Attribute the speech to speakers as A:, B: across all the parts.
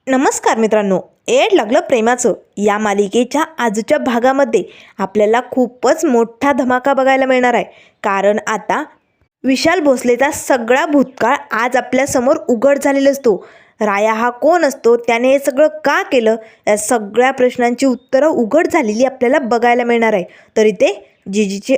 A: नमस्कार मित्रांनो, एड लागलं प्रेमाचं या मालिकेच्या आजच्या भागामध्ये आपल्याला खूपच मोठा धमाका बघायला मिळणार आहे. कारण आता विशाल भोसलेचा सगळा भूतकाळ आज आपल्यासमोर उघड झालेला असतो. राया हा कोण असतो, त्याने हे सगळं का केलं, या सगळ्या प्रश्नांची उत्तरं उघड झालेली आपल्याला बघायला मिळणार आहे. तर इथे जिजीची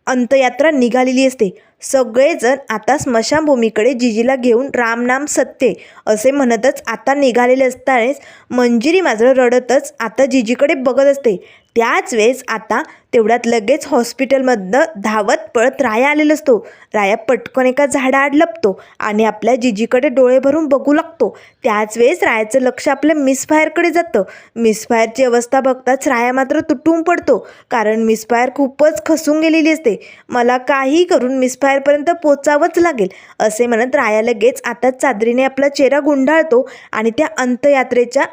A: अंत्ययात्रा निघालेली असते. सगळेजण आता स्मशानभूमीकडे जिजीला घेऊन राम नाम सत्य असे म्हणतच आता निघालेले असतानाच मंजिरी मात्र रडतच आता जिजीकडे बघत असते. त्याच वेळेस आता तेवढ्यात लगेच हॉस्पिटलमधनं धावत पळत राया आलेला असतो. राया पटकन एका झाडाआड लपतो आणि आपल्या जिजीकडे डोळे भरून बघू लागतो. त्याच वेळेस रायाचं लक्ष आपल्या मिसफायरकडे जातं. मिसफायरची अवस्था बघताच राया मात्र तुटून पडतो, कारण मिसफायर खूपच खसून गेलेली असते. मला काही करून मिसफायरपर्यंत पोचावंच लागेल असे म्हणत राया लगेच आता चादरीने आपला चेहरा गुंडाळतो आणि त्या अंत्ययात्रेच्या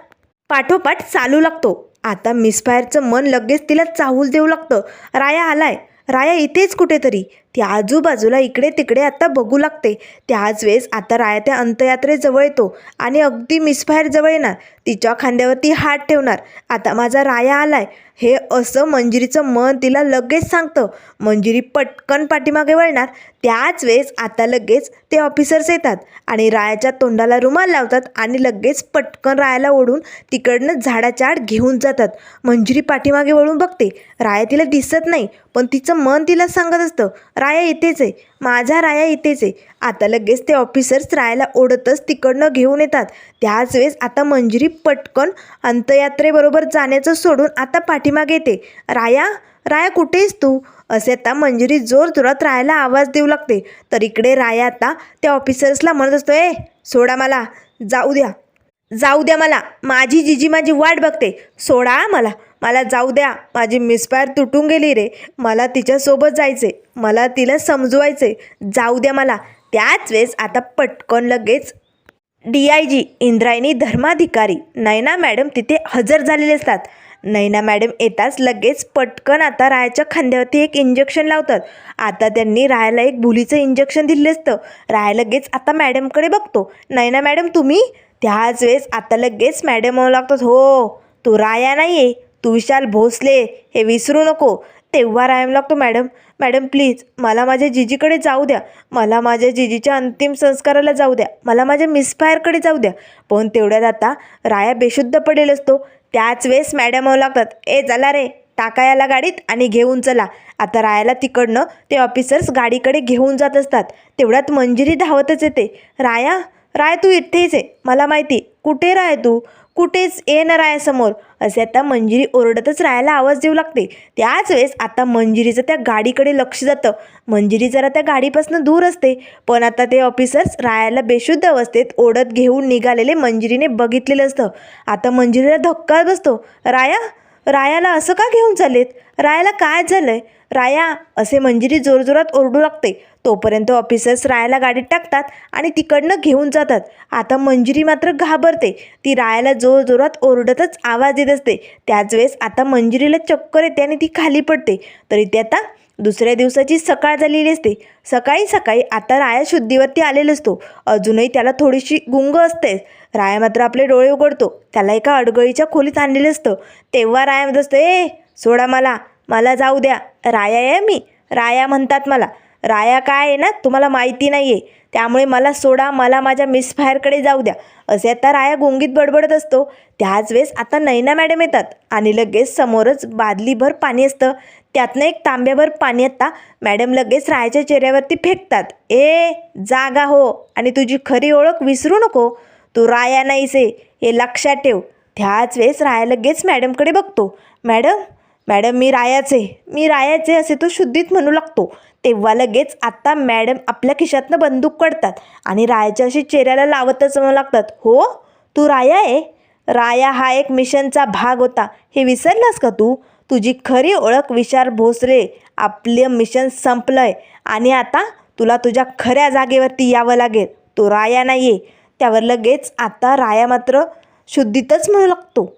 A: पाठोपाठ चालू लागतो. आता मिसफायरचं मन लगेच तिला चाहूल देऊ लागतं. राया आलाय, राया इथेच कुठेतरी. ती आजूबाजूला इकडे तिकडे आता बघू लागते. त्याच वेळेस आता राया त्या अंत्ययात्रेजवळ येतो आणि अगदी मिसफायर जवळ येणार, तिच्या खांद्यावरती हात ठेवणार. आता माझा राया आलाय हे असं मंजिरीचं मन तिला लगेच सांगतं. मंजिरी पटकन पाठीमागे वळणार. त्याच वेळेस आता लगेच ते ऑफिसर्स येतात आणि रायाच्या तोंडाला रुमाल लावतात आणि लगेच पटकन रायाला ओढून तिकडनं झाडाच्या आड घेऊन जातात. मंजिरी पाठीमागे वळून बघते. राया तिला दिसत नाही, पण तिचं मन तिला सांगत असतं, राया इथेच आहे, माझा राया इथेच आहे. आता लगेच ते ऑफिसर्स रायाला ओढतच तिकडनं घेऊन येतात. त्याच वेळेस आता मंजिरी पटकन अंत्ययात्रेबरोबर जाण्याचं सोडून आता पाठीमागे येते. राया, राया कुठेस तू असे आता मंजिरी जोरजोरात रायाला आवाज देऊ लागते. तर इकडे राया आता त्या ऑफिसर्सला म्हणत असतो, ए सोडा मला, जाऊ द्या, जाऊ द्या मला, माझी जिजी माझी वाट बघते, सोडा मला, मला जाऊ द्या, माझी मिसफायर तुटून गेली रे, मला तिच्यासोबत जायचे, मला तिला समजवायचे, जाऊ द्या मला. त्याच वेळेस आता पटकन लगेच DIG इंद्रायणी धर्माधिकारी नयना मॅडम तिथे हजर झालेले असतात. नयना मॅडम येताच लगेच पटकन आता रायाच्या खांद्यावरती एक इंजेक्शन लावतात. आता त्यांनी रायाला एक भुलीचं इंजेक्शन दिलं असतं. राया लगेच आता मॅडमकडे बघतो. नयना मॅडम तुम्ही? त्याच वेळेस आता लगेच मॅडम म्हणू लागतात, हो तू राया नाही आहे, तू विशाल भोसले, हे विसरू नको. तेव्हा राया लागतो, मॅडम मॅडम प्लीज मला माझ्या जिजीकडे जाऊ द्या, मला माझ्या जिजीच्या अंतिम संस्काराला जाऊ द्या, मला माझ्या मिसफायरकडे जाऊ द्या. पण तेवढ्यात आता राया बेशुद्ध पडेल असतो. त्याच वेळेस मॅडम म्हणू लागतात, ए चला रे, टाका याला गाडीत आणि घेऊन चला. आता रायाला तिकडनं ते ऑफिसर्स गाडीकडे घेऊन जात असतात. तेवढ्यात मंजिरी धावतच येते. राया, राय तू इथेच आहे, मला माहिती, कुठे राय तू, कुठेच ये ना रायासमोर असे आता मंजिरी ओरडतच रायाला आवाज देऊ लागते. त्याच वेळेस आता मंजिरीचं त्या गाडीकडे लक्ष जातं. मंजिरी जरा त्या गाडीपासून दूर असते, पण आता ते ऑफिसर्स रायाला बेशुद्ध अवस्थेत ओढत घेऊन निघालेले मंजिरीने बघितलेलं असतं. आता मंजिरीला धक्का बसतो. राया, रायाला असं का घेऊन चालेत, रायाला काय झालंय, राया असे मंजिरी जोरजोरात ओरडू लागते. तोपर्यंत ऑफिसर्स रायाला गाडीत टाकतात आणि तिकडनं घेऊन जातात. आता मंजिरी मात्र घाबरते. ती रायाला जोरजोरात ओरडतच आवाज देत असते. त्याच वेळेस आता मंजिरीला चक्कर येते आणि ती खाली पडते. तरी ते आता दुसऱ्या दिवसाची सकाळ झालेली असते. सकाळी सकाळी आता राया शुद्धीवरती आलेला असतो. अजूनही त्याला थोडीशी गुंग असते. राया मात्र आपले डोळे उघडतो. त्याला एका अडगळीच्या खोलीत आणलेलं असतं. तेव्हा राया म्हणत असतो, ए सोडा मला, मला जाऊ द्या, राया आहे मी, राया म्हणतात मला, राया काय आहे ना तुम्हाला माहिती नाही आहे, त्यामुळे मला सोडा, मला माझ्या मिसफायरकडे जाऊ द्या असे आता राया गुंगीत बडबडत असतो. त्याच वेळेस आता नयना मॅडम येतात आणि लगेच समोरच बादलीभर पाणी असतं. त्यातनं एक तांब्याभर पाणी आता मॅडम लगेच रायाच्या चेहऱ्यावरती फेकतात. ए जागा हो आणि तुझी खरी ओळख विसरू नको, तू राया नाहीस आहे हे लक्षात ठेव. त्याच वेळेस राया लगेच मॅडमकडे बघतो. मॅडम, मॅडम मी रायाचे, मी रायाचे असे तो शुद्धीत म्हणू लागतो. तेव्हा लगेच आता मॅडम आपल्या खिशातनं बंदूक काढतात आणि रायाच्या अशी चेहऱ्याला लावतच म्हणू लागतात, हो तू राया आहे, राया हा एक मिशनचा भाग होता, हे विसरलास का तू, तुझी खरी ओळख विशाल भोसले, आपलं मिशन संपलंय आणि आता तुला तुझ्या खऱ्या जागेवरती यावं लागेल, तो राया नाही आहे. त्यावर लगेच आता राया मात्र शुद्धीतच म्हणू लागतो,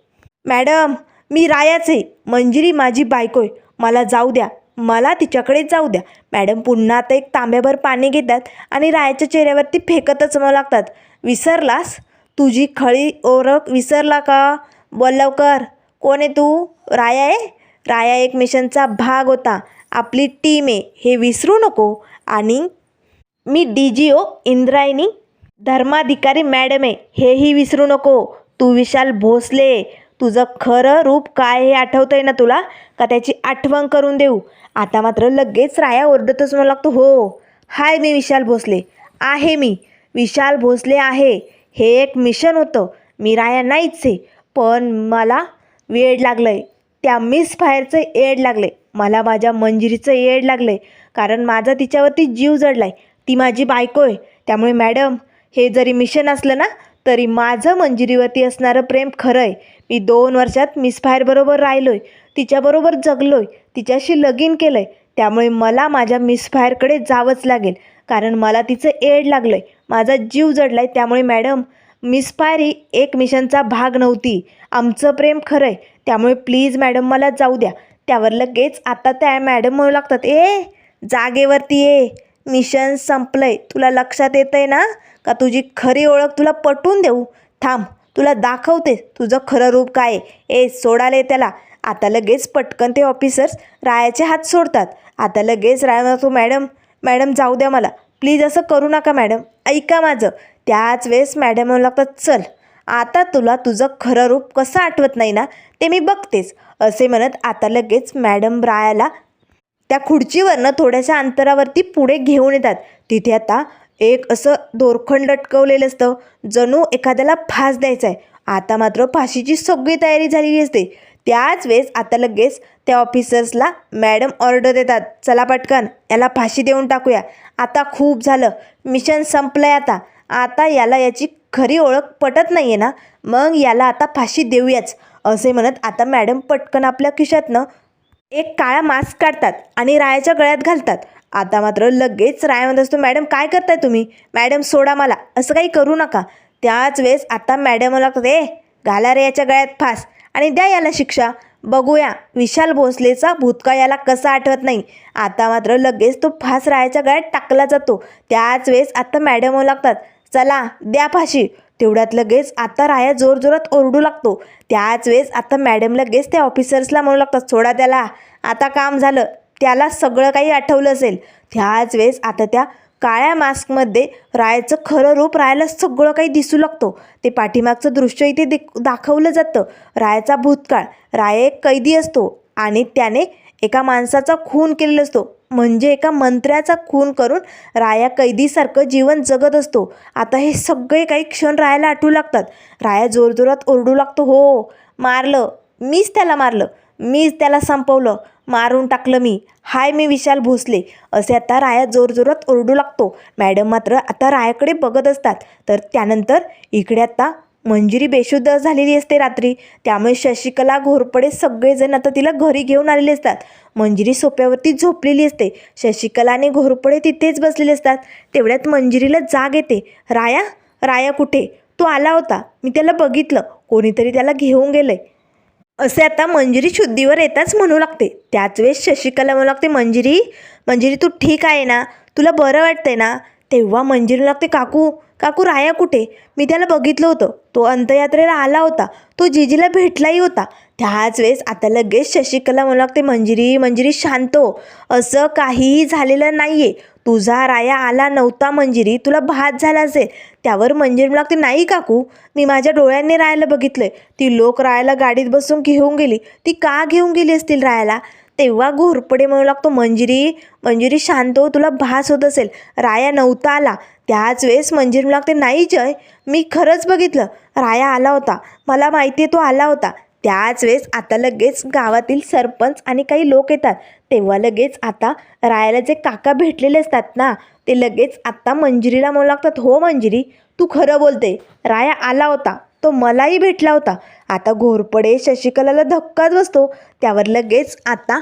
A: मॅडम मी रायाचे, मंजिरी माझी बायको आहे, मला जाऊ द्या, मला तिच्याकडेच जाऊ द्या. मॅडम पुन्हा आता एक तांब्याभर पाणी घेतात आणि रायाच्या चेहऱ्यावरती फेकतच म्हणू लागतात, विसरलास, तुझी खरी ओळख विसरला का? बोल लवकर, कोण आहे तू? राया आहे? राया एक मिशनचा भाग होता, आपली टीम आहे हे विसरू नको. आणि मी DGO इंद्रायणी धर्माधिकारी मॅडम आहे हेही विसरू नको. तू विशाल भोसले, तुझं खरं रूप काय हे आठवतंय ना तुला? का त्याची आठवण करून देऊ? आता मात्र लगेच राया ओरडतच म्हणू लागतो, हो हाय मी विशाल भोसले आहे, मी विशाल भोसले आहे. हे एक मिशन होतं, मी राया नाहीच आहे, पण मला वेड लागलंय, त्या मिस फायरचं येड लागले, मला माझ्या मंजिरीचं येड लागले, कारण माझा तिच्यावरती जीव जडलाय, ती माझी बायको आहे. त्यामुळे मॅडम, हे जरी मिशन असलं ना तरी माझं मंजिरीवरती असणारं प्रेम खरं आहे. मी 2 वर्षात मिस फायरबरोबर राहिलो आहे, तिच्याबरोबर जगलो आहे, तिच्याशी लगीन केलं आहे. त्यामुळे मला माझ्या मिस फायरकडे जावंच लागेल, कारण मला तिचं एड लागलं आहे, माझा जीव जडला आहे. त्यामुळे मॅडम, मिस फायर ही एक मिशनचा भाग नव्हती, आमचं प्रेम खरं आहे. त्यामुळे प्लीज मॅडम मला जाऊ द्या. त्यावर लगेच आता त्या मॅडम म्हणू लागतात, जागेवरती ये, मिशन संपलंय. तुला लक्षात येतं आहे ना का तुझी खरी ओळख तुला पटवून देऊ? थांब, तुला दाखवते तुझं खरं रूप काय आहे. सोडाले त्याला. आता लगेच पटकन ते ऑफिसर्स रायाचे हात सोडतात. आता लगेच राया म्हणतो, मॅडम मॅडम जाऊ द्या मला, प्लीज असं करू नका मॅडम, ऐका माझं. त्याच वेळेस मॅडम म्हणू लागतात, चल आता तुला तुझं खरं रूप कसं आठवत नाही ना ते मी बघतेच. असे म्हणत आता लगेच मॅडम रायाला त्या खुर्चीवरनं थोड्याशा अंतरावरती पुढे घेऊन येतात. तिथे आता एक असं दोरखंड लटकवलेलं असतं, जणू एखाद्याला फास द्यायचा आहे. आता मात्र फाशीची सगळी तयारी झालेली असते. त्याच वेळेस आता लगेच त्या ऑफिसर्सला मॅडम ऑर्डर देतात, चला पटकन याला फाशी देऊन टाकूया, आता खूप झालं, मिशन संपलं आहे. आता आता याला याची खरी ओळख पटत नाही आहे ना, मग याला आता फाशी देऊयाच. असे म्हणत आता मॅडम पटकन आपल्या खिशातनं एक काळा मास्क काढतात आणि रायाच्या गळ्यात घालतात. आता मात्र लगेच राया म्हणत असतो, मॅडम काय करताय तुम्ही? मॅडम सोडा मला, असं काही करू नका. त्याच वेळेस आता मॅडम लागतात, घाला रे याच्या गळ्यात फास आणि द्या याला शिक्षा. बघूया विशाल भोसलेचा भूतकाळ याला कसा आठवत नाही. आता मात्र लगेच तो फास रायाच्या गळ्यात टाकला जातो. त्याच वेळेस आता मॅडम लागतात, चला द्या फाशी. तेवढ्यात लगेच आता राया जोरजोरात ओरडू लागतो. त्याच वेळेस आता मॅडम लगेच त्या ऑफिसर्सला म्हणू लागतात, सोडा त्याला, आता काम झालं, त्याला सगळं काही आठवलं असेल. त्याच वेळेस आता त्या काळ्या मास्कमध्ये रायाचं खरं रूप रायाला सगळं काही दिसू लागतो. ते पाठीमागचं दृश्य इथे दाखवलं जातं. रायाचा भूतकाळ, राया एक कैदी असतो आणि त्याने एका माणसाचा खून केलेला असतो, म्हणजे एका मंत्र्याचा खून करून राया कैदीसारखं जीवन जगत असतो. आता हे सगळे काही क्षण रायाला आठवू लागतात. राया जोरजोरात ओरडू लागतो, हो मारलं, मीच त्याला मारलं, मीच त्याला संपवलं, मारून टाकलं मी, हाय मी विशाल भोसले. असे आता राया जोरजोरात ओरडू लागतो. मॅडम मात्र आता रायाकडे बघत असतात. तर त्यानंतर इकडे आता मंजिरी बेशुद्ध झालेली असते रात्री. त्यामुळे शशिकला, घोरपडे सगळेजण आता तिला घरी घेऊन आलेले असतात. मंजिरी सोप्यावरती झोपलेली असते. शशिकला आणि घोरपडे तिथेच बसलेले असतात. तेवढ्यात मंजिरीला जाग येते. राया, राया कुठे? तो आला होता, मी त्याला बघितलं, कोणीतरी त्याला घेऊन गेलंय, असे आता मंजिरी शुद्धीवर येताच म्हणू लागते. त्याच वेळेस शशिकला म्हणू लागते, मंजिरी, मंजिरी तू ठीक आहे ना? तुला बरं वाटतंय ना? तेव्हा मंजिरी लागते, काकू, काकू राया कुठे? मी त्याला बघितलं होतं, तो अंत्ययात्रेला आला होता, तो जीजीला भेटलाही होता. त्याच वेळेस आता लगेच शशिकला म्हणू लागते, मंजिरी, मंजिरी शांत हो, असं काहीही झालेलं नाही आहे, तुझा राया आला नव्हता मंजिरी, तुला भात झाला असेल. त्यावर मंजिरी लागते, नाही काकू, मी माझ्या डोळ्यांनी रायाला बघितलंय, ती लोक रायाला गाडीत बसून घेऊन गेली, ती का घेऊन गेली असतील रायाला? तेव्हा घोरपडे म्हणू लागतो, मंजिरी, मंजिरी शांत हो, तुला भास होत असेल, राया नव्हता आला. त्याच वेळेस मंजिरी लागते, नाही जय, मी खरंच बघितलं, राया आला होता, मला माहिती आहे तो आला होता. त्याच वेळेस आता लगेच गावातील सरपंच आणि काही लोक येतात. तेव्हा लगेच आता रायाला जे काका भेटलेले असतात ना, ते लगेच आता मंजिरीला म्हणू लागतात, हो मंजिरी, तू खरं बोलते, राया आला होता, तो मलाही भेटला होता. आता घोरपडे शशिकलाला धक्काच बसतो. त्यावर लगेच आता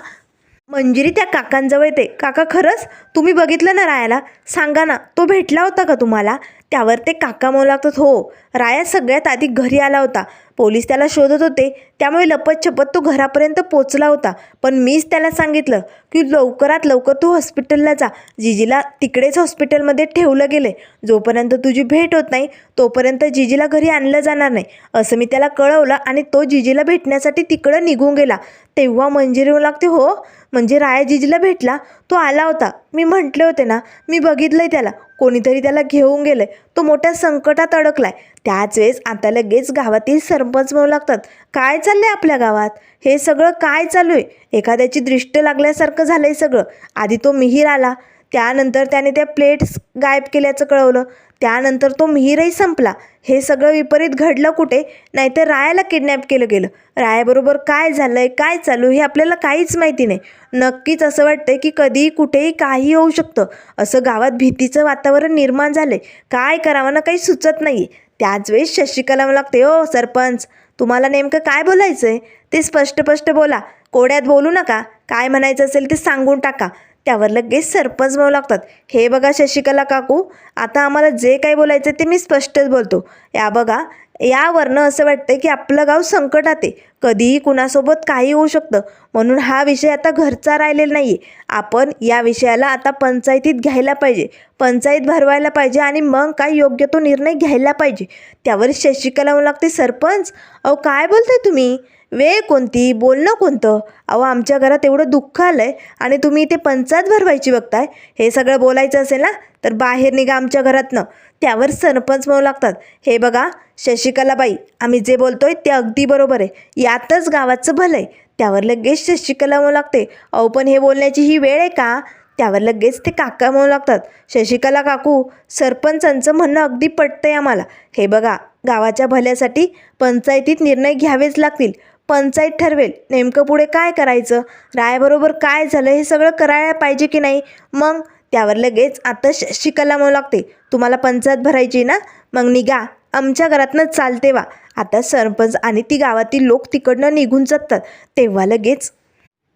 A: मंजिरी त्या काकांजवळ येते, काका खरंच तुम्ही बघितलं ना रायाला? सांगा ना, तो भेटला होता का तुम्हाला? त्यावर ते काका म्हणू लागतात, हो राया सगळ्यात आधी घरी आला होता. पोलीस त्याला शोधत होते, त्यामुळे लपतछपत तो घरापर्यंत पोचला होता. पण मीच त्याला सांगितलं की लवकरात लवकर तू हॉस्पिटलला जा. जिजीला तिकडेच हॉस्पिटलमध्ये ठेवलं गेले. जोपर्यंत तुझी भेट होत नाही तोपर्यंत जिजीला घरी आणलं जाणार नाही असं मी त्याला कळवलं आणि तो जिजीला भेटण्यासाठी तिकडं निघून गेला. तेव्हा मंजिरी म्हणू लागते, हो म्हणजे राया जिजीला भेटला, तो आला होता. मी म्हटले होते ना, मी बघितलंय त्याला, कोणीतरी त्याला घेऊन गेलंय, तो मोठ्या संकटात अडकलाय. त्याच वेळेस आता लगेच गावातील सरपंच म्हणू लागतात, काय चाललंय आपल्या गावात, हे सगळं काय चालू आहे? एखाद्याची दृष्ट लागल्यासारखं झालंय सगळं. आधी तो मिहीर आला, त्यानंतर त्याने त्या प्लेट्स गायब केल्याचं कळवलं, त्यानंतर तो मिहीरही संपला. हे सगळं विपरीत घडलं कुठे? नाहीतर रायाला किडनॅप केलं गेलं. रायाबरोबर काय झालंय, काय चालू हे आपल्याला काहीच माहिती नाही. नक्कीच असं वाटतंय की कधीही कुठेही काही होऊ शकतं. असं गावात भीतीचं वातावरण निर्माण झालंय. काय करावं ना काही सुचत नाही. त्याच वेळेस शशिकला म्हणू लागते, ओ सरपंच, तुम्हाला नेमकं काय बोलायचं आहे ते स्पष्ट बोला, कोड्यात बोलू नका. काय म्हणायचं असेल ते सांगून टाका. त्यावर लगेच सरपंच म्हणू लागतात, हे बघा शशिकला काकू, आता आम्हाला जे काही बोलायचं ते मी स्पष्टच बोलतो. या बघा, यावरनं असं वाटतं की आपलं गाव संकटात आहे. कधीही कुणासोबत काही होऊ शकतं. म्हणून हा विषय आता घरचा राहिलेला नाही आहे. आपण या विषयाला आता पंचायतीत घ्यायला पाहिजे, पंचायत भरवायला पाहिजे आणि मग काय योग्य तो निर्णय घ्यायला पाहिजे. त्यावर शशिकला म्हणू लागते, सरपंच अहो काय बोलताय तुम्ही? वेळ कोणती, बोलणं कोणतं? अहो आमच्या घरात एवढं दुःख आलं आहे आणि तुम्ही इथे पंचायत भरवायची बघताय. हे सगळं बोलायचं असेल ना तर बाहेर निघा आमच्या घरातनं. त्यावर सरपंच म्हणू लागतात, हे बघा शशिकलाबाई, आम्ही जे बोलतोय ते अगदी बरोबर आहे. यातच गावाचं भलं आहे. त्यावर लगेच शशिकला म्हणू लागते, अहो पण हे बोलण्याची ही वेळ आहे का? त्यावर लगेच ते काका म्हणू लागतात, शशिकला काकू, सरपंचांचं म्हणणं अगदी पटतंय आम्हाला. हे बघा, गावाच्या भल्यासाठी पंचायतीत निर्णय घ्यावेच लागतील. पंचायत ठरवेल नेमकं पुढे काय करायचं, रायाबरोबर काय झालं हे सगळं करायला पाहिजे की नाही. मग त्यावर लगेच आता शशिकला म्हणू लागते, तुम्हाला पंचायत भरायची ना, मग निघा आमच्या घरातनं चालते वा. आता सरपंच आणि ती गावातील लोक तिकडनं निघून जातात. तेव्हा लगेच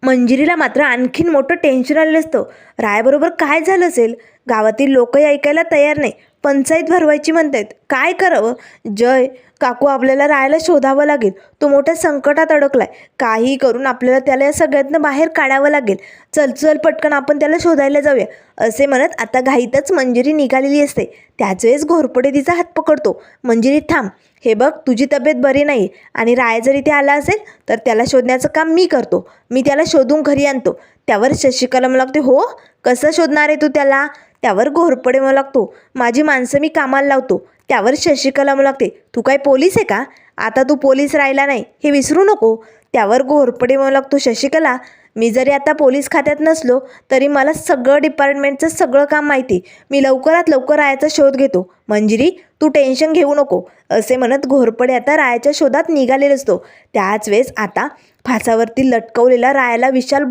A: मंजिरीला मात्र आणखीन मोठं टेन्शन आलेलं असतं. रायाबरोबर काय झालं असेल? गावातील लोकही ऐकायला तयार नाही. पंचायत भरवायची म्हणतायत, काय करावं? जय काकू, आपल्याला रायाला शोधावं लागेल. तो मोठ्या संकटात अडकलाय. काही करून आपल्याला त्याला या सगळ्यातनं बाहेर काढावं लागेल. चल पटकन आपण त्याला शोधायला जाऊया. असे म्हणत आता घाईतच मंजिरी निघालेली असते. त्याच वेळेस घोरपडे तिचा हात पकडतो. मंजिरी थांब, हे बघ तुझी तब्येत बरी नाही आणि राय जर इथे आला असेल तर त्याला शोधण्याचं काम मी करतो. मी त्याला शोधून घरी आणतो. त्यावर शशिकला म्हणू लागते, हो कसं शोधणार आहे तू त्याला? त्यावर घोरपडे म्हणू लागतो, माझी माणसं मी कामाला लावतो. त्यावर शशिकला म्हणू लागते, तू काय पोलीस आहे का? आता तू पोलीस राहिला नाही हे विसरू नको. त्यावर घोरपडे म्हणू लागतो, शशिकला, मी जरी आता पोलीस खात्यात नसलो तरी मला सगळं डिपार्टमेंटचं सगळं काम माहिती. मी लवकरात लवकर रायाचा शोध घेतो. मंजिरी तू टेन्शन घेऊ नको. असे म्हणत घोरपडे आता रायाच्या शोधात निघालेला असतो. त्याच वेळेस आता फासावरती लटकवलेला रायाला विशाल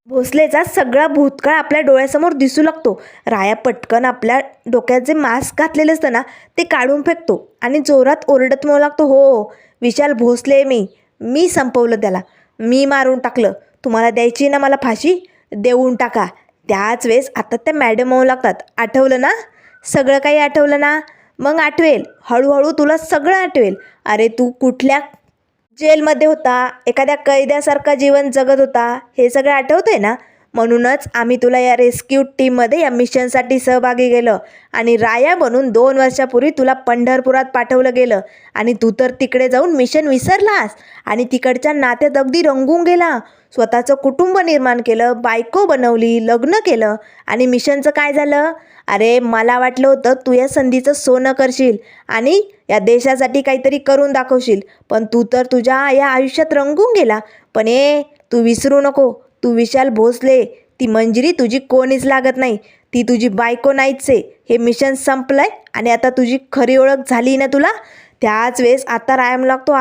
A: भोसलेचा सगळा भूतकाळ आपल्या डोळ्यासमोर दिसू लागतो. राया पटकन आपल्या डोक्यात जे मास्क घातलेलं असतं ना ते काढून फेकतो आणि जोरात ओरडत म्हणू लागतो, हो विशाल भोसले, मी संपवलं त्याला, मी मारून टाकलं. तुम्हाला द्यायची ना मला फाशी, देऊन टाका. त्याच वेळेस आता त्या मॅडम म्हणू लागतात, आठवलं ना, सगळं काही आठवलं ना? मग आठवेल, हळूहळू तुला सगळं आठवेल. अरे तू कुठल्या जेलमध्ये होता, एखाद्या कैद्यासारखा जीवन जगत होता, हे सगळं आठवतंय ना? म्हणूनच आम्ही तुला या रेस्क्यू टीममध्ये या मिशनसाठी सहभागी केलं आणि राया बनून 2 वर्षापूर्वी तुला पंढरपुरात पाठवलं गेलं आणि तू तर तिकडे जाऊन मिशन विसरलास आणि तिकडच्या नात्यात अगदी रंगून गेला. स्वतःचं कुटुंब निर्माण केलं, बायको बनवली, लग्न केलं आणि मिशनचं काय झालं? अरे मला वाटलं होतं तू या संधीचं सोनं करशील आणि या देशासाठी काहीतरी करून दाखवशील, पण तू तर तुझ्या या आयुष्यात रंगून गेला. पण तू विसरू नको, तू विशाल भोसले, ती मंजिरी तुझी कोणीच लागत नाही, ती तुझी बायको नाहीच आहे. हे मिशन संपलंय आणि आता तुझी खरी ओळख झाली ना तुला. त्याच वेळेस आता रायम लागतो,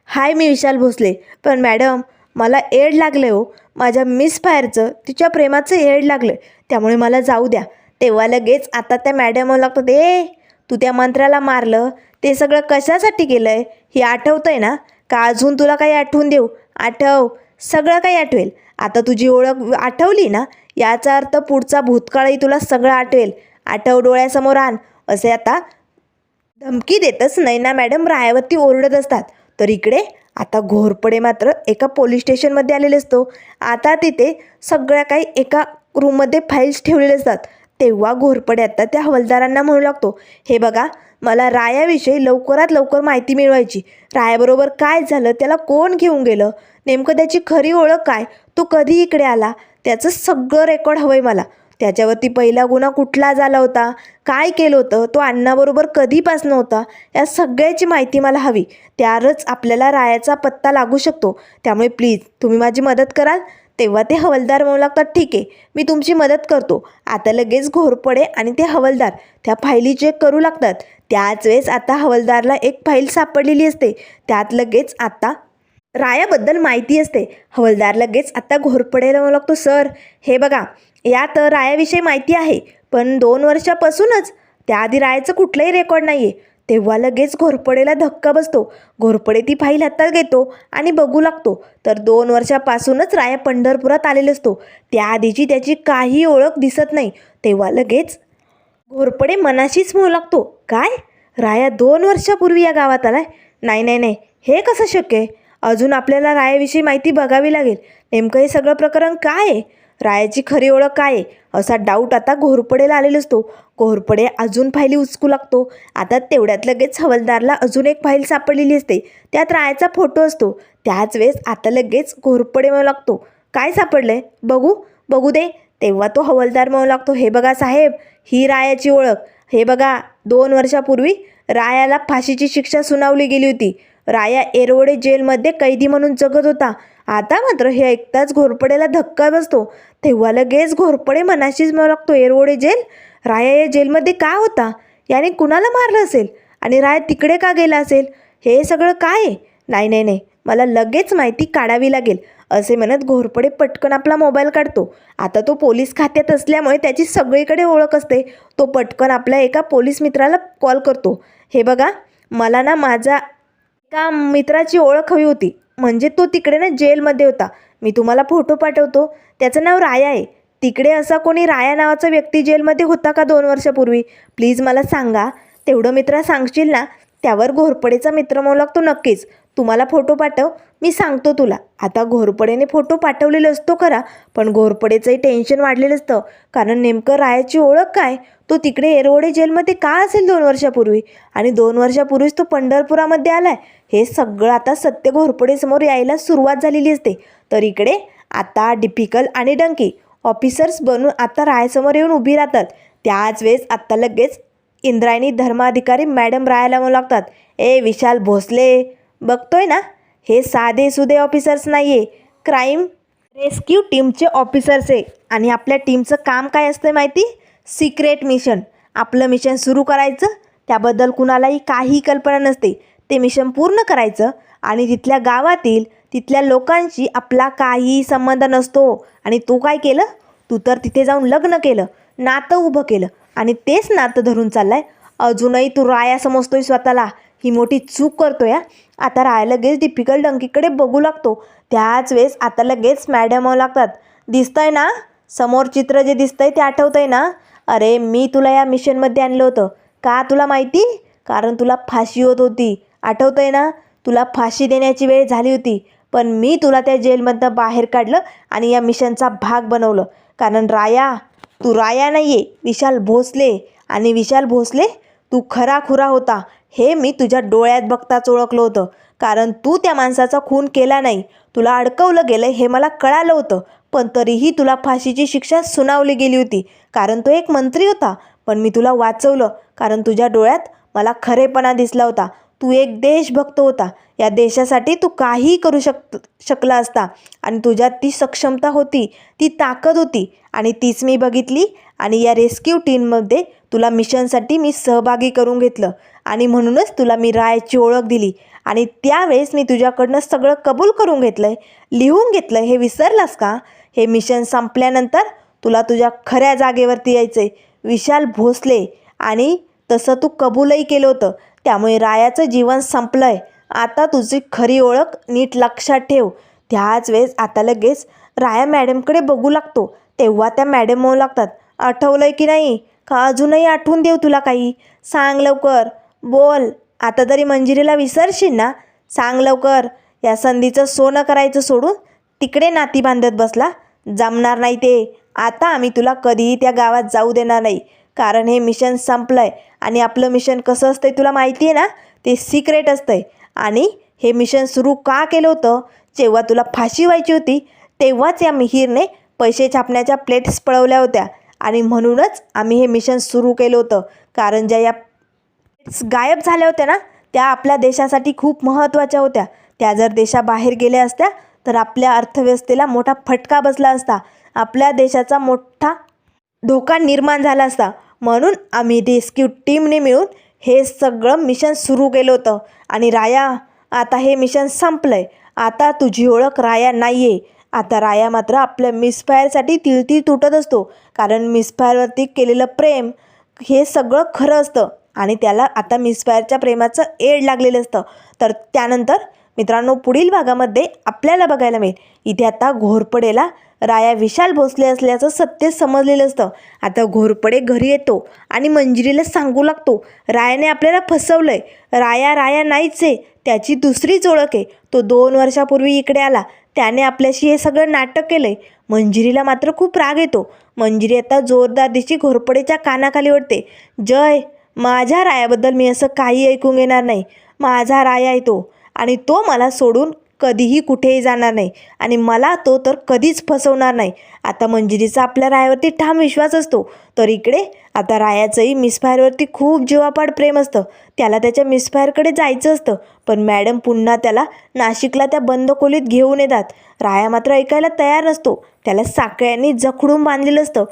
A: हाय मी विशाल भोसले, पण मॅडम मला एड लागलं हो, माझ्या मिसफायरचं, तिच्या प्रेमाचं एड लागलं, त्यामुळे मला जाऊ द्या. तेव्हा लगेच आता त्या मॅडम लागतात, तू त्या मंत्र्याला मारलं ते सगळं कशासाठी केलं आहे हे आठवतं आहे ना? का अजून तुला काही आठवून देऊ? आठव, सगळं काही आठवेल. आता तुझी ओळख आठवली ना, याचा अर्थ पुढचा भूतकाळही तुला सगळं आठवेल. आठव, डोळ्यासमोर आण. असे आता धमकी देतच नैना मॅडम रायावरती ओरडत असतात. तर इकडे आता घोरपडे मात्र एका पोलीस स्टेशनमध्ये आलेले असतो. आता तिथे सगळ्या काही एका रूममध्ये फाईल्स ठेवलेले असतात. तेव्हा घोरपडे आता त्या हवालदारांना म्हणू लागतो, हे बघा, मला रायाविषयी लवकरात लवकर माहिती मिळवायची. रायाबरोबर काय झालं, त्याला कोण घेऊन गेलं, नेमकं त्याची खरी ओळख काय, तो कधी इकडे आला, त्याचं सगळं रेकॉर्ड हवं आहे मला. त्याच्यावरती पहिला गुन्हा कुठला झाला होता, काय केलं होतं, तो अण्णाबरोबर कधीपासून होता, या सगळ्याची माहिती मला हवी. त्यावरच आपल्याला रायाचा पत्ता लागू शकतो. त्यामुळे प्लीज तुम्ही माझी मदत कराल. तेव्हा ते हवालदार म्हणू लागतात, ठीक आहे, मी तुमची मदत करतो. आता लगेच घोरपडे आणि ते हवालदार त्या फाईली चेक करू लागतात. त्याच वेळेस आता हवालदारला एक फाईल सापडलेली असते. त्यात लगेच आता रायाबद्दल माहिती असते. हवालदार लगेच आता घोरपडेला म्हणू लागतो, सर हे बघा, यात रायाविषयी माहिती आहे, पण 2 वर्षापासूनच, त्याआधी रायाचं कुठलंही रेकॉर्ड नाही आहे. तेव्हा लगेच घोरपडेला धक्का बसतो. घोरपडे ती फाईल हातात घेतो आणि बघू लागतो. तर 2 वर्षापासूनच राया पंढरपुरात आलेला असतो. त्याआधीची त्याची काही ओळख दिसत नाही. तेव्हा लगेच घोरपडे मनाशीच म्हणू लागतो, काय, राया 2 वर्षापूर्वी या गावात आलाय? नाही नाही नाही, हे कसं शक्य आहे? अजून आपल्याला रायाविषयी माहिती बघावी लागेल. नेमकं हे सगळं प्रकरण काय आहे, रायाची खरी ओळख काय आहे, असा डाऊट आता घोरपडेला आलेला असतो. घोरपडे अजून फाईली उचकू लागतो. आता तेवढ्यात लगेच हवालदारला अजून एक फाईल सापडलेली असते. त्यात रायाचा फोटो असतो. त्याच वेळेस आता लगेच घोरपडे म्हणू लागतो, काय सापडलंय, बघू बघू दे. तेव्हा तो हवालदार म्हणू लागतो, हे बघा साहेब, ही रायाची ओळख. हे बघा, 2 वर्षापूर्वी रायाला फाशीची शिक्षा सुनावली गेली होती. राया येरवडे जेलमध्ये कैदी म्हणून जगत होता. आता मात्र हे ऐकताच घोरपडेला धक्का बसतो. तेव्हा लगेच घोरपडे मनाशीच म्हणू लागतो, येरवडे जेल, राया या जेलमध्ये का होता, याने कुणाला मारलं असेल आणि राया तिकडे का गेला असेल, हे सगळं काय आहे? नाही नाही नाही, मला लगेच माहिती काढावी लागेल. असे म्हणत घोरपडे पटकन आपला मोबाईल काढतो. आता तो पोलीस खात्यात असल्यामुळे त्याची सगळीकडे ओळख असते. तो पटकन आपल्या एका पोलीस मित्राला कॉल करतो, हे बघा, मला ना माझ्या एका मित्राची ओळख हवी होती, म्हणजे तो तिकडे ना जेलमध्ये होता. मी तुम्हाला फोटो पाठवतो, त्याचं नाव राया आहे. तिकडे असा कोणी राया नावाचा व्यक्ती जेलमध्ये होता का 2 वर्षापूर्वी? प्लीज मला सांगा. तेवढं मित्रा सांगशील ना? त्यावर घोरपडेचा मित्र म्हणू लागतो, नक्कीच, तुम्हाला फोटो पाठव, मी सांगतो तुला. आता घोरपडेने फोटो पाठवलेला असतो खरा, पण घोरपडेचंही टेन्शन वाढलेलं असतं. कारण नेमकं रायाची ओळख काय, तो तिकडे येरवडे जेलमध्ये का असेल 2 वर्षापूर्वी, आणि 2 वर्षापूर्वीच तो पंढरपुरामध्ये आलाय, हे सगळं आता सत्य घोरपडेसमोर यायला सुरुवात झालेली असते. तर इकडे आता डिफिकल्ट आणि डंकी ऑफिसर्स बनून आता रायासमोर येऊन उभी राहतात. त्याच वेळेस आत्ता लगेच इंद्रायणी धर्माधिकारी मॅडम रायाला म्हणू लागतात, ए विशाल भोसले, बघतोय ना, हे साधे सुधे ऑफिसर्स नाही आहे, क्राईम रेस्क्यू टीमचे ऑफिसर्स आहे. आणि आपल्या टीमचं काम काय असतं माहिती? Secret mission. आपलं मिशन सुरू करायचं, त्याबद्दल कुणालाही काही कल्पना नसते. ते मिशन पूर्ण करायचं आणि तिथल्या गावातील तिथल्या लोकांशी आपला काही संबंध नसतो. आणि तू काय केलं? तू तर तिथे जाऊन लग्न केलं, नातं उभं केलं आणि तेच नातं धरून चाललाय. अजूनही तू राया समजतोय स्वतःला, ही मोठी चूक करतोय. आता राया लगेच डिफिकल्ट डंकीकडे बघू लागतो. त्याच वेळेस आता लगेच मॅडम म्हणू लागतात, दिसतंय ना, समोर चित्र जे दिसतंय ते आठवतंय ना? अरे मी तुला या मिशनमध्ये आणलं होतं का, तुला माहिती? कारण तुला फाशी होत होती, आठवतंय ना? तुला फाशी देण्याची वेळ झाली होती, पण मी तुला त्या जेलमधनं बाहेर काढलं आणि या मिशनचा भाग बनवलं. कारण राया, तू राया नाही आहे, विशाल भोसले. आणि विशाल भोसले, तू खराखुरा होता, हे मी तुझ्या डोळ्यात बघताच ओळखलं होतं. कारण तू त्या माणसाचा खून केला नाही, तुला अडकवलं गेलं हे मला कळालं होतं, पण तरीही तुला फाशीची शिक्षा सुनावली गेली होती. कारण तो एक मंत्री होता, पण मी तुला वाचवलं कारण तुझ्या डोळ्यात मला खरेपणा दिसला होता. तू एक देशभक्त होता, या देशासाठी तू काहीही करू शकला असता. आणि तुझ्यात ती सक्षमता होती, ती ताकद होती, आणि तीच मी बघितली. आणि या रेस्क्यू टीममध्ये तुला मिशनसाठी मी सहभागी करून घेतलं आणि म्हणूनच तुला मी रायाची ओळख दिली. आणि त्यावेळेस मी तुझ्याकडनं सगळं कबूल करून घेतलं आहे, लिहून घेतलं, हे विसरलास का? हे मिशन संपल्यानंतर तुला तुझ्या खऱ्या जागेवरती यायचं आहे, विशाल भोसले. आणि तसं तू कबूलही केलं होतं, त्यामुळे रायाचं जीवन संपलं आहे. आता तुझी खरी ओळख नीट लक्षात ठेव. त्याच वेळेस आता लगेच राया मॅडमकडे बघू लागतो. तेव्हा त्या मॅडम म्हणू लागतात, आठवलं आहे की नाही? का अजूनही आठवून देऊ तुला काही? सांग लवकर, बोल. आता तरी मंजिरीला विसरशील ना? सांग लवकर. या संधीचं सोनं करायचं सोडून तिकडे नाती बांधत बसला. जमणार नाही ते. आता आम्ही तुला कधीही त्या गावात जाऊ देणार नाही, कारण हे मिशन संपलं आहे. आणि आपलं मिशन कसं असतंय तुला माहिती आहे ना? ते सिक्रेट असतंय. आणि हे मिशन सुरू का केलं होतं? जेव्हा तुला फाशी व्हायची होती तेव्हाच या मिहीरने पैसे छापण्याच्या प्लेट्स पळवल्या होत्या. आणि म्हणूनच आम्ही हे मिशन सुरू केलं होतं, कारण ज्या या प्लेट्स गायब झाल्या होत्या ना, त्या आपल्या देशासाठी खूप महत्त्वाच्या होत्या. त्या जर देशाबाहेर गेल्या असत्या तर आपल्या अर्थव्यवस्थेला मोठा फटका बसला असता, आपल्या देशाचा मोठा धोका निर्माण झाला असता. म्हणून आम्ही रेस्क्यू टीमने मिळून हे सगळं मिशन सुरू केलं होतं. आणि राया, आता हे मिशन संपलं आहे. आता तुझी ओळख राया नाही आहे. आता राया मात्र आपल्या मिसफायरसाठी तिळतीळ तुटत असतो, कारण मिसफायरवरती केलेलं प्रेम हे सगळं खरं असतं आणि त्याला आता मिसफायरच्या प्रेमाचं एड लागलेलं असतं. तर त्यानंतर मित्रांनो, पुढील भागामध्ये आपल्याला बघायला मिळेल, इथे आता घोरपडेला राया विशाल भोसले असल्याचं सत्य समजलेलं असतं. आता घोरपडे घरी येतो आणि मंजिरीला सांगू लागतो, रायाने आपल्याला फसवलं आहे. राया नाहीच आहे, त्याची दुसरीच ओळख आहे. तो 2 वर्षापूर्वी इकडे आला, त्याने आपल्याशी हे सगळं नाटक केलं आहे. मंजिरीला मात्र खूप राग येतो. मंजिरी आता जोरदार दिशी घोरपडेच्या कानाखाली ओढते, जय, माझ्या रायाबद्दल मी असं काही ऐकून घेणार नाही. माझा राया आहे तो, आणि तो मला सोडून कधीही कुठेही जाणार नाही, आणि मला तो तर कधीच फसवणार नाही. आता मंजिरीचा आपल्या रायावरती ठाम विश्वास असतो. तर इकडे आता रायाचंही मिसफायरवरती खूप जीवापाड प्रेम असतं. त्याला त्याच्या मिसफायरकडे जायचं असतं, पण मॅडम पुन्हा त्याला नाशिकला त्या बंद खोलीत घेऊन येतात. राया मात्र ऐकायला तयार नसतो. त्याला साखळ्यांनी जखडून बांधलेलं असतं.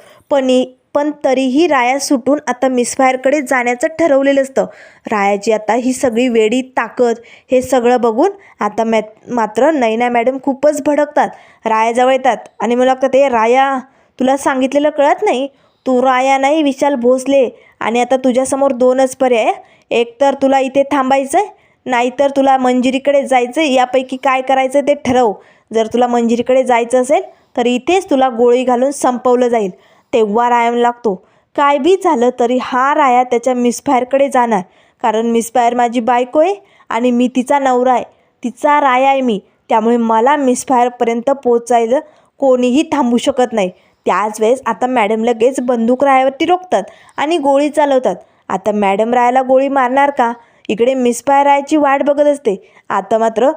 A: पण तरीही राया सुटून आता मिसफायरकडे जाण्याचं ठरवलेलं असतं. रायाची आता ही सगळी वेडी ताकद हे सगळं बघून आता मात्र नैना मॅडम खूपच भडकतात. रायाजवळ येतात आणि मला लागतात, ए राया, तुला सांगितलेलं कळत नाही? तू राया नाही, विशाल भोसले. आणि आता तुझ्यासमोर 2च पर्याय. एक तर तुला इथे थांबायचं आहे, नाहीतर तुला मंजिरीकडे जायचं आहे. यापैकी काय करायचं ते ठरव. जर तुला मंजिरीकडे जायचं असेल तर इथेच तुला गोळी घालून संपवलं जाईल. तेव्हा राया लागतो, काय बी झालं तरी हा राया त्याच्या मिसफायरकडे जाणार, कारण मिसफायर माझी बायको आहे आणि मी तिचा नवरा आहे, तिचा राया आहे मी. त्यामुळे मला मिसफायरपर्यंत पोचायला कोणीही थांबू शकत नाही. त्याच वेळेस आता मॅडम लगेच बंदूक रायावरती रोखतात आणि गोळी चालवतात. आता मॅडम रायाला गोळी मारणार का? इकडे मिसफायर रायाची वाट बघत असते. आता मात्र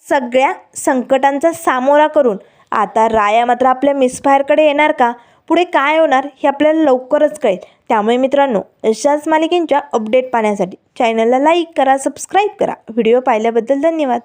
A: सगळ्या संकटांचा सामोरा करून आता राया मात्र आपल्या मिसफायरकडे येणार का? पुढे काय होणार हे आपल्याला लवकरच कळेल. त्यामुळे मित्रांनो, अशाच मालिकेंच्या अपडेट पाहण्यासाठी चॅनलला लाईक करा, सबस्क्राईब करा. व्हिडिओ पाहिल्याबद्दल धन्यवाद.